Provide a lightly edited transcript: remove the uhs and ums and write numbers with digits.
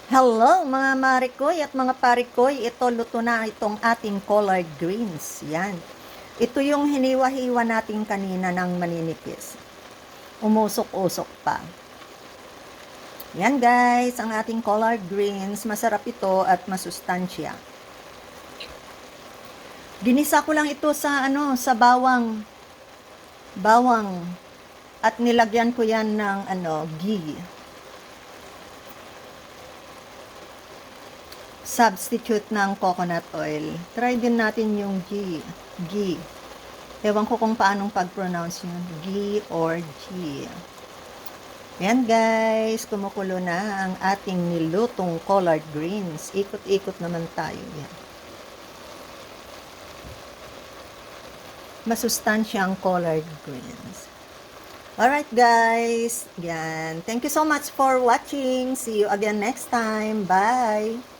Hello mga marikoy at mga parikoy, ito luto na itong ating collard greens. Yan. Ito yung hiniwa-hiwa natin kanina ng maninipis. Umusok-usok pa. Yan guys, ang ating collard greens. Masarap ito at masustansya. Ginisa ko lang ito sa bawang. Bawang. At nilagyan ko yan ng ghee. Substitute ng coconut oil. Try din natin yung ghee. Ghee. Ewan ko kung paanong pag-pronounce yun. Ghee or ghee. Yan guys, kumukulo na ang ating nilutong collard greens. Ikot-ikot naman tayo. Yan. Masustansya ang collard greens. Alright guys, yan. Thank you so much for watching. See you again next time. Bye!